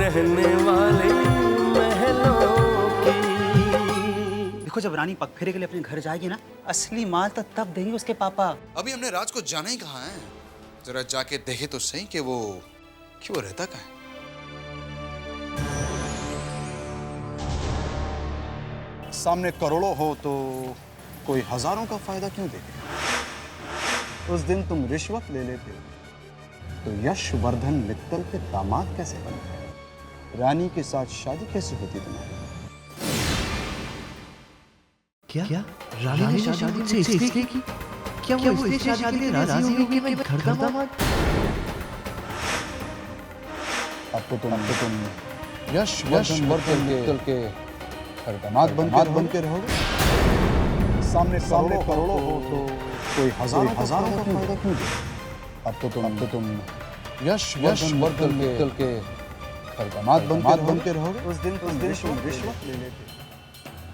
रहने वाली महलों की। देखो, जब रानी पगफेरे के लिए अपने घर जाएगी ना, असली माल तो तब देंगे उसके पापा। अभी हमने राज को जाना ही कहाँ है, जरा जाके देखे तो सही कि वो क्यों रहता कहाँ है। सामने करोड़ों हो तो कोई हजारों का फायदा क्यों देखे? उस दिन तुम रिश्वत ले लेते तो यशवर्धन मित्तल के दामाद कैसे बनते? रानी के साथ शादी कैसे होती तुम्हारी? क्या रानी ने शादी मुझसे इसलिए की? क्या वो इसलिए शादी के लिए राजी हो गई कि मैं घर का दामाद? अब तो तुम यशवर्धन मित्तल के दामाद बन के रहोगे। सामने करोड़ों हो तो कोई हजारों का फायदा क्यों दे? अब तो तुम यशवर्धन मित्तल के दामाद बन के रहोगे। उस दिन तुम रिश्वत ले लेते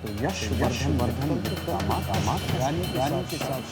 तो यशवर्धन के दामाद रानी के साथ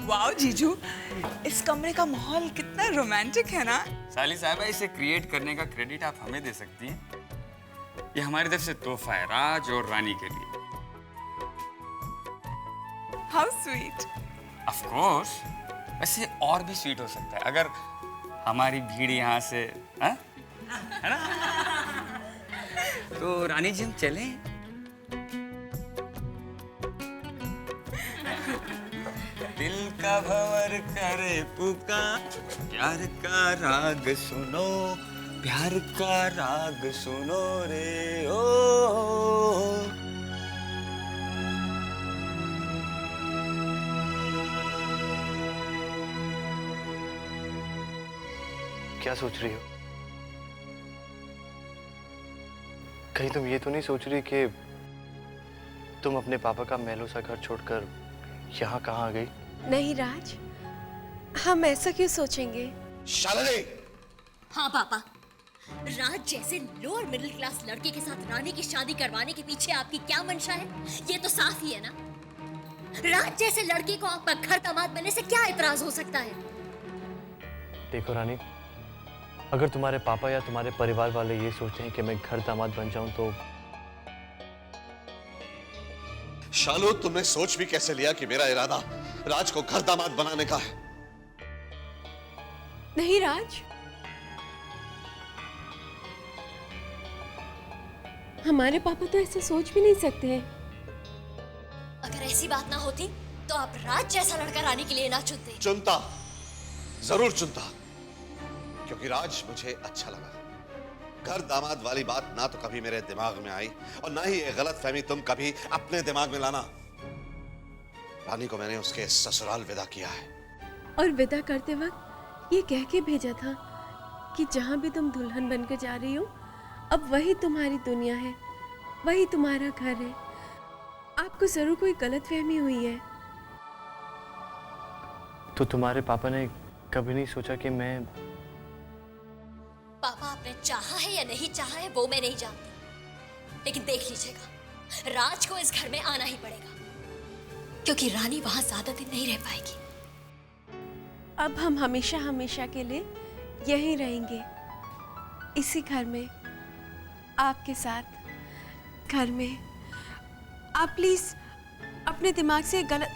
वाओ जीजू, इस कमरे का माहौल कितना रोमांटिक है ना। साली साहबा, इसे क्रिएट करने का क्रेडिट आप हमें दे सकती हैं। ये हमारी तरफ से तोहफा है राज और रानी के लिए। How sweet. ऑफ कोर्स, वैसे और भी स्वीट हो सकता है अगर हमारी भीड़ यहाँ से, है ना? तो रानी जी हम चलें? दिल का भंवर करे पुकार, प्यार का राग सुनो, प्यार का राग सुनो रे ओ। क्या सोच रही हो? कहीं तुम ये तो नहीं सोच रही कि तुम अपने पापा का महलों सा घर छोड़कर यहाँ कहाँ आ गई? नहीं राज, हम ऐसा क्यों सोचेंगे? शालिनी! हाँ पापा, राज जैसे लोअर मिडिल क्लास लड़के के साथ रानी की शादी करवाने के पीछे आपकी क्या मंशा है, ये तो साफ ही है ना। राज जैसे लड़के को आपका घर दामाद बनने से क्या इतराज हो सकता है? देखो रानी, अगर तुम्हारे पापा या तुम्हारे परिवार वाले ये सोचते हैं कि मैं घर दामाद बन जाऊं तो शालू, तुमने सोच भी कैसे लिया कि मेरा इरादा राज को घर दामाद बनाने का है? नहीं राज, हमारे पापा तो ऐसे सोच भी नहीं सकते हैं। अगर ऐसी बात ना होती तो आप राज जैसा लड़का रानी के लिए ना चुनते। चुनता, जरूर चुनता, क्योंकि राज मुझे अच्छा लगा। घर दामाद वाली बात ना तो कभी मेरे दिमाग में आई और ना ही ये गलतफहमी तुम कभी अपने दिमाग में लाना। रानी को मैंने उसके ससुराल विदा किया है। और विदा करते वक्त ये कह के भेजा था कि जहां भी तुम दुल्हन बनकर जा रही हो, अब वही तुम्हारी दुनिया है, वही तुम्हारा घर है। आपको जरूर कोई गलतफहमी हुई है। तो तुम्हारे पापा ने कभी नहीं सोचा कि मैं... पापा आपने चाहा है या नहीं चाहा है वो मैं नहीं जानती, लेकिन देख लीजिएगा, राज को इस घर में आना ही पड़ेगा, क्योंकि रानी वहां ज्यादा दिन नहीं रह पाएगी। अब हम हमेशा हमेशा के लिए यहीं रहेंगे, इसी घर में, आपके साथ घर में। आप प्लीज अपने दिमाग से गलत...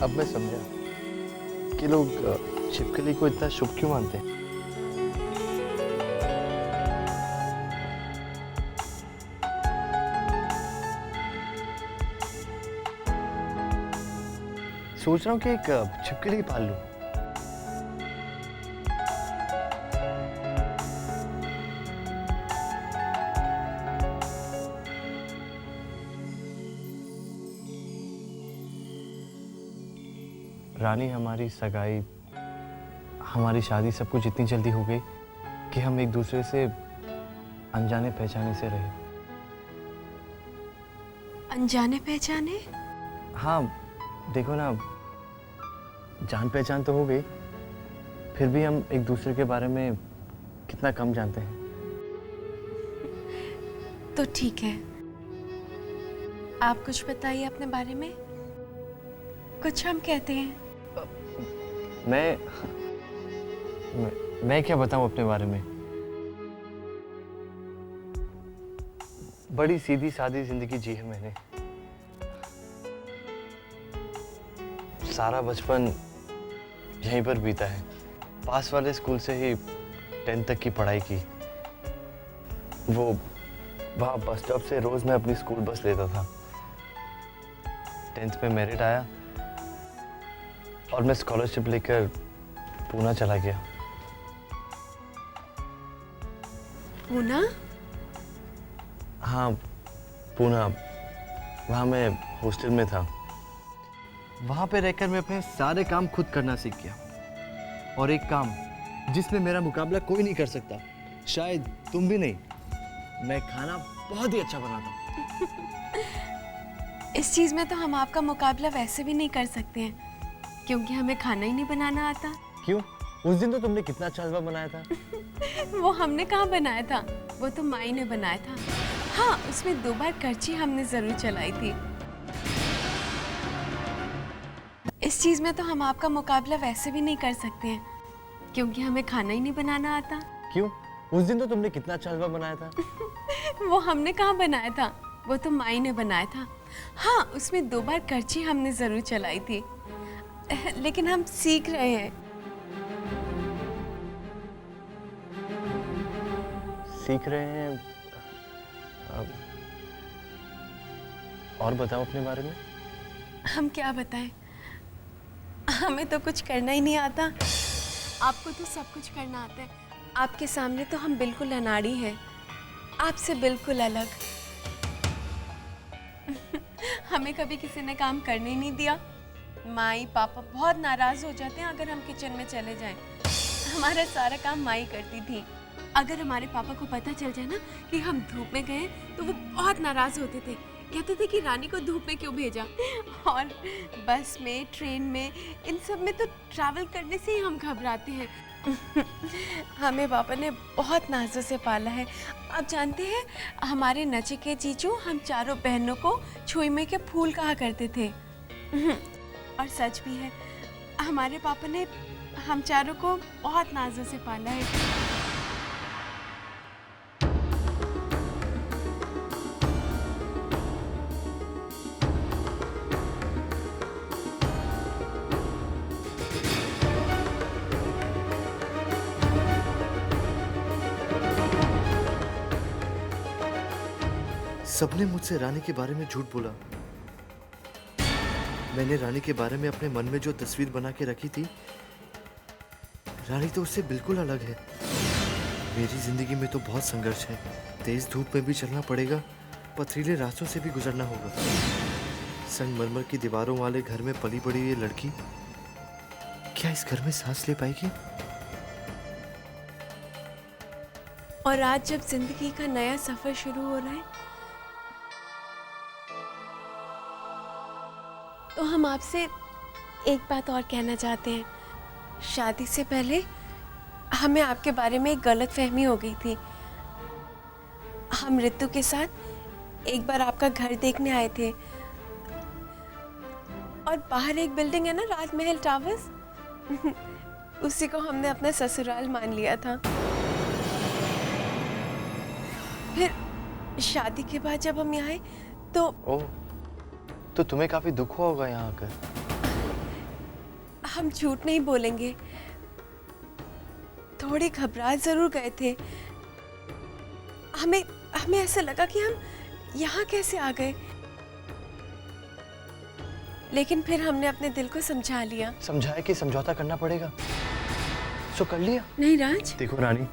अब मैं समझा कि लोग छिपकली को इतना शुभ क्यों मानते हैं। सोच रहा हूँ कि एक छिपकली पाल लूं। रानी, हमारी सगाई, हमारी शादी, सब कुछ इतनी जल्दी हो गई कि हम एक दूसरे से अनजाने पहचाने से रहे। अनजाने पहचाने? हाँ, देखो ना, जान पहचान तो हो गई, फिर भी हम एक दूसरे के बारे में कितना कम जानते हैं। तो ठीक है, आप कुछ बताइए अपने बारे में, कुछ हम कहते हैं। मैं क्या बताऊं अपने बारे में। बड़ी सीधी सादी जिंदगी जी है मैंने। सारा बचपन यहीं पर बीता है। पास वाले स्कूल से ही 10th तक की पढ़ाई की। वो वहाँ बस स्टॉप से रोज मैं अपनी स्कूल बस लेता था। 10th में मेरिट आया और मैं स्कॉलरशिप लेकर पूना चला गया। पूना? हाँ, पूना। वहाँ मैं हॉस्टल में था। वहाँ पे रहकर मैं अपने सारे काम खुद करना सीख गया। और एक काम जिसमें मेरा मुकाबला कोई नहीं कर सकता, शायद तुम भी नहीं, मैं खाना बहुत ही अच्छा बनाता हूँ। इस चीज में तो हम आपका मुकाबला वैसे भी नहीं कर सकते हैं, क्योंकि हमें खाना ही नहीं बनाना आता। क्यों? उस दिन तो तुमने कितना अच्छा हलवा बनाया था। वो हमने कहाँ बनाया था, वो तो माई ने बनाया था। हाँ, उसमें 2 बार करछी हमने जरूर चलाई थी। इस चीज में तो हम आपका मुकाबला वैसे भी नहीं कर सकते हैं, क्योंकि हमें खाना ही नहीं बनाना आता। क्यों? उस दिन तो तुमने कितना अच्छा हलवा बनाया था। वो हमने कहाँ बनाया था, वो तो माई ने बनाया था। हाँ, उसमें 2 बार करछी हमने जरूर चलाई थी, लेकिन हम सीख रहे हैं। सीख रहे हैं? और बताओ अपने बारे में। हम क्या बताएं, हमें तो कुछ करना ही नहीं आता। आपको तो सब कुछ करना आता है। आपके सामने तो हम बिल्कुल अनाड़ी हैं, आपसे बिल्कुल अलग। हमें कभी किसी ने काम करने ही नहीं दिया। माई पापा बहुत नाराज हो जाते हैं अगर हम किचन में चले जाएं। हमारा सारा काम माई करती थी। अगर हमारे पापा को पता चल जाए ना कि हम धूप में गए तो वो बहुत नाराज होते थे, कहते थे कि रानी को धूप में क्यों भेजा। और बस में, ट्रेन में, इन सब में तो ट्रैवल करने से ही हम घबराते हैं। हमें पापा ने बहुत नाजों से पाला है। आप जानते हैं, हमारे नचिकेत जीजू हम चारों बहनों को छुई में के फूल कहा करते थे। और सच भी है, हमारे पापा ने हम चारों को बहुत नाजों से पाला है। सबने मुझसे रानी के बारे में झूठ बोला। मैंने रानी के बारे में अपने मन में जो तस्वीर बना के रखी थी, रानी तो उससे बिल्कुल अलग है। मेरी जिंदगी में तो बहुत संघर्ष है। तेज धूप में भी चलना पड़ेगा, पथरीले रास्तों से भी गुजरना होगा। संगमरमर की दीवारों वाले घर में पली बड़ी ये लड़की क्या इस घर में सांस ले पाएगी? और आज जब जिंदगी का नया सफर शुरू हो रहा है, तो हम आपसे एक बात और कहना चाहते हैं। शादी से पहले हमें आपके बारे में एक गलत फहमी हो गई थी। हम रितु के साथ एक बार आपका घर देखने आए थे, और बाहर एक बिल्डिंग है ना, राजमहल टावर्स, उसी को हमने अपना ससुराल मान लिया था। फिर शादी के बाद जब हम यहाँ आए तो ओह, तो तुम्हें काफी दुख हुआ होगा यहाँ आकर। हम झूठ नहीं बोलेंगे, थोड़ी घबरा जरूर गए थे। हमें ऐसा लगा कि हम यहाँ कैसे आ गए, लेकिन फिर हमने अपने दिल को समझा लिया। समझाया कि समझौता करना पड़ेगा, सो कर लिया। नहीं राज, देखो रानी,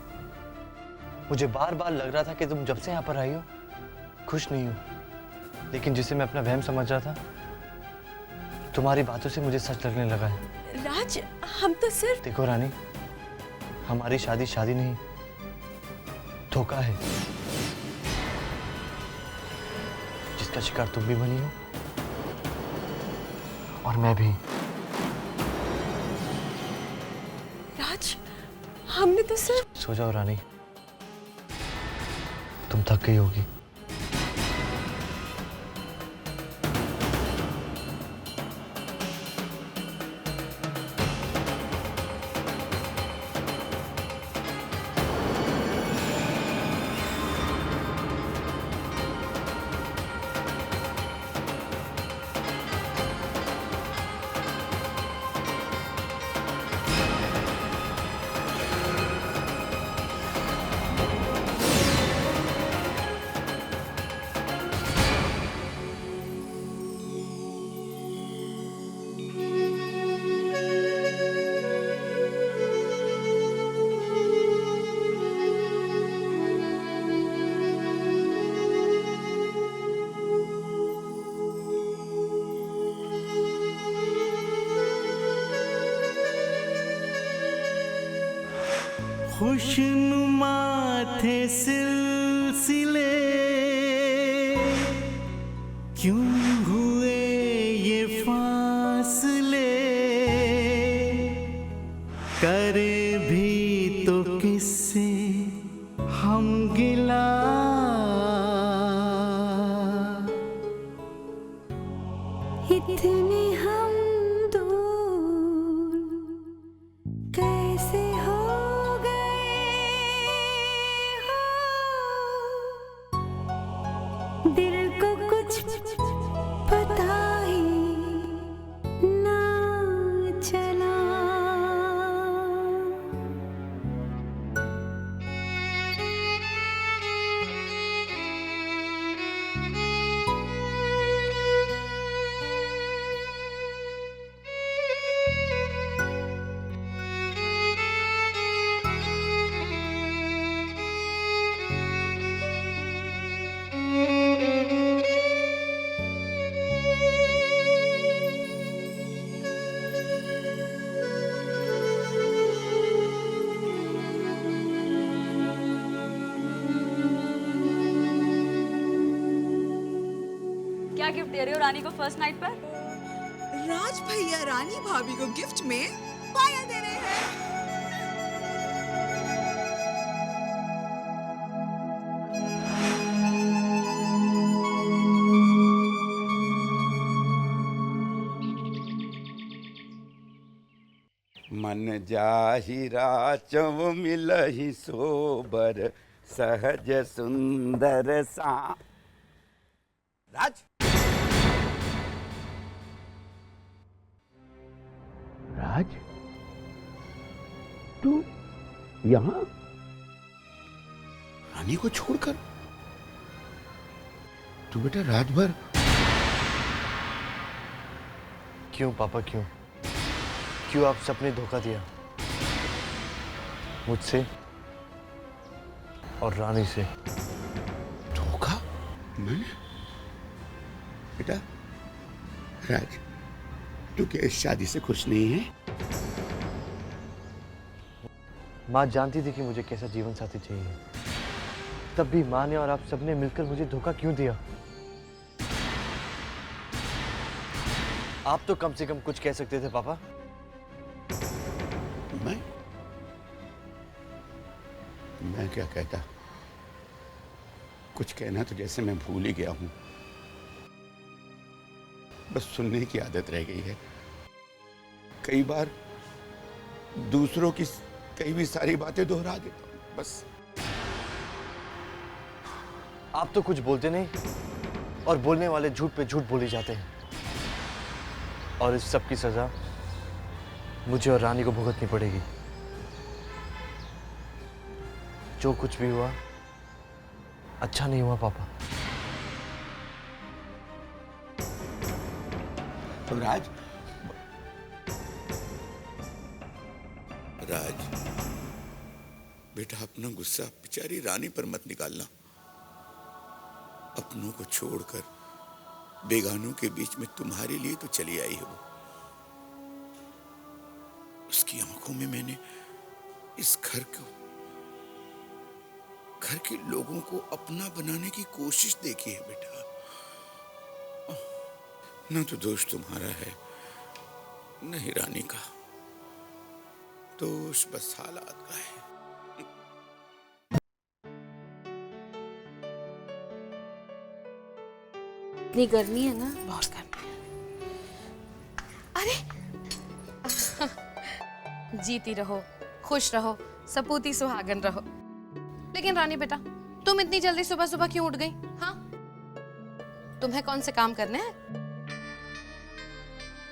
मुझे बार बार लग रहा था कि तुम जब से यहाँ पर आई हो खुश नहीं हो, लेकिन जिसे मैं अपना वहम समझ रहा था, तुम्हारी बातों से मुझे सच लगने लगा है। राज, हम तो सिर्फ... देखो रानी, हमारी शादी शादी नहीं, धोखा है, जिसका शिकार तुम भी बनी हो और मैं भी। राज, हमने तो सिर्फ... सो जाओ रानी, तुम थक गई होगी। खुशनुमा थे सिलसिले, क्यों हुए ये फासले, करे भी तो किससे हम गिला, इतने हम दूर कैसे हो गए हो, दिल को कुछ पता ही ना चला। क्या गिफ्ट दे रहे हो रानी को फर्स्ट नाइट पर? राज भैया रानी भाभी को गिफ्ट में पायल दे रहे हैं। मन जाहिरा चव मिलहि सोबर सहज सुंदर सा। राज, राज, तू यहाँ रानी को छोड़कर? तू बेटा रात भर क्यों पापा, क्यों क्यों आप सबने धोखा दिया मुझसे और रानी से? धोखा? मैंने? बेटा राज, तू क्या इस शादी से खुश नहीं है? माँ जानती थी कि मुझे कैसा जीवन साथी चाहिए, तब भी माँ ने और आप सबने मिलकर मुझे धोखा क्यों दिया? आप तो कम से कम कुछ कह सकते थे पापा। मैं क्या कहता? कुछ कहना तो जैसे मैं भूल ही गया हूं। बस सुनने की आदत रह गई है। कई बार दूसरों की कई भी सारी बातें दोहरा देता हूं बस। आप तो कुछ बोलते नहीं और बोलने वाले झूठ पे झूठ बोले जाते हैं, और इस सब की सजा मुझे और रानी को भुगतनी पड़ेगी। जो कुछ भी हुआ अच्छा नहीं हुआ पापा। राज, राज बेटा, अपना गुस्सा बेचारी रानी पर मत निकालना। अपनों को छोड़कर बेगानों के बीच में तुम्हारे लिए तो चली आई है वो। उसकी आंखों में मैंने इस घर के लोगों को अपना बनाने की कोशिश देखी है बेटा। न तो दोष तुम्हारा है, न ही रानी का। दोष बस हालात का है। इतनी गर्मी है ना, बहुत गर्मी है। अरे जीती रहो, खुश रहो, सपूती सुहागन रहो। लेकिन रानी बेटा, तुम इतनी जल्दी सुबह सुबह क्यों उठ गई? हाँ, तुम्हें कौन से काम करने हैं?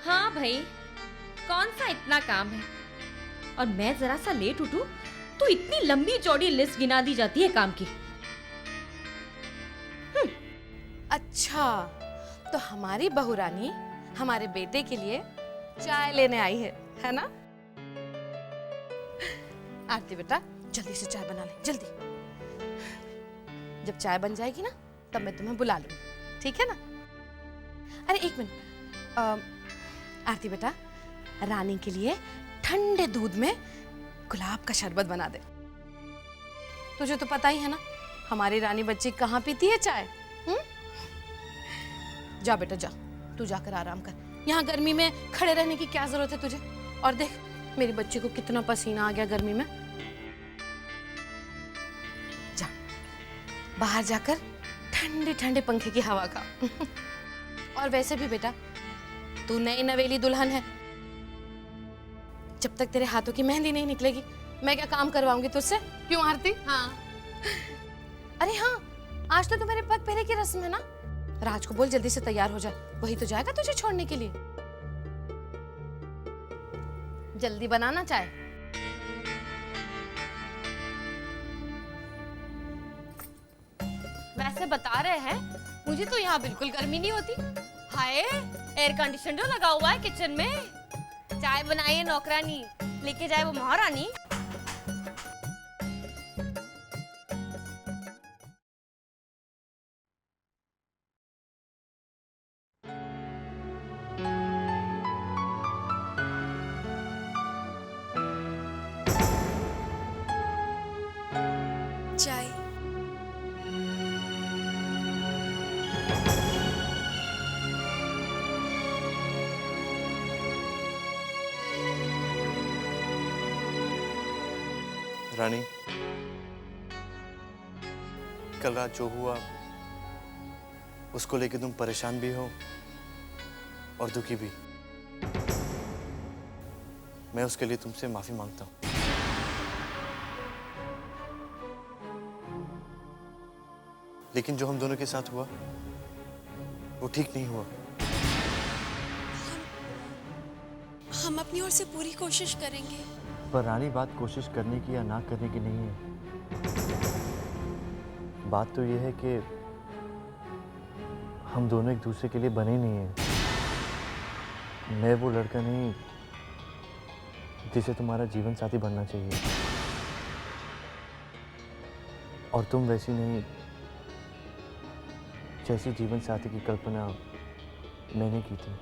हाँ भाई, कौन सा इतना काम है? और मैं जरा सा लेट उठूं तो इतनी लंबी चौड़ी लिस्ट गिना दी जाती है काम की। अच्छा, तो हमारी बहू रानी हमारे बेटे के लिए चाय लेने आई है ना? आरती बेटा, जल्दी से चाय बना ले, जल्दी। जब चाय बन जाएगी ना, तब मैं तुम्हें बुला लूंगी, ठीक है ना? अरे एक मिनट, आरती बेटा, रानी के लिए ठंडे दूध में गुलाब का शरबत बना दे। तुझे तो पता ही है ना, हमारी रानी बच्ची कहाँ पीती है चाय। जा बेटा जा, तू जाकर आराम कर। यहाँ गर्मी में खड़े रहने की क्या जरूरत है तुझे? और देख, मेरी बच्ची को कितना पसीना आ गया गर्मी में। जा, बाहर जाकर ठंडे ठंडे पंखे की हवा खा। और वैसे भी बेटा, तू नई नवेली दुल्हन है। जब तक तेरे हाथों की मेहंदी नहीं निकलेगी, मैं क्या काम करवाऊंगी तुझसे? क्यों आरती? हाँ। अरे हाँ, आज तो मेरे पग फेरे की रस्म है ना। राज को बोल जल्दी से तैयार हो जाए, वही तो जाएगा तुझे छोड़ने के लिए। जल्दी बनाना चाय। वैसे बता रहे हैं, मुझे तो यहाँ बिल्कुल गर्मी नहीं होती। हाय, एयर कंडीशनर लगा हुआ है किचन में। चाय बनाइए नौकरानी, लेके जाए वो महारानी। चाय। रानी, कल रात जो हुआ उसको लेके तुम परेशान भी हो और दुखी भी। मैं उसके लिए तुमसे माफी मांगता हूं। लेकिन जो हम दोनों के साथ हुआ वो ठीक नहीं हुआ। हम अपनी ओर से पूरी कोशिश करेंगे। पर रानी, बात कोशिश करने की या ना करने की नहीं है। बात तो ये है कि हम दोनों एक दूसरे के लिए बने नहीं हैं। मैं वो लड़का नहीं जिसे तुम्हारा जीवन साथी बनना चाहिए, और तुम वैसी नहीं जैसी जीवन साथी की कल्पना मैंने की थी।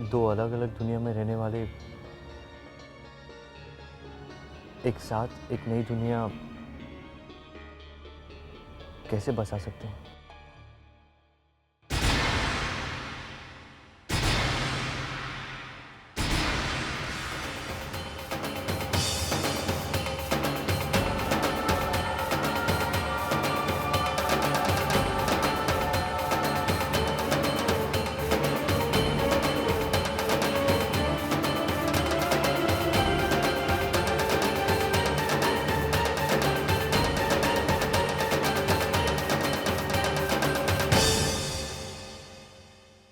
दो अलग अलग दुनिया में रहने वाले एक साथ एक नई दुनिया कैसे बसा सकते हैं?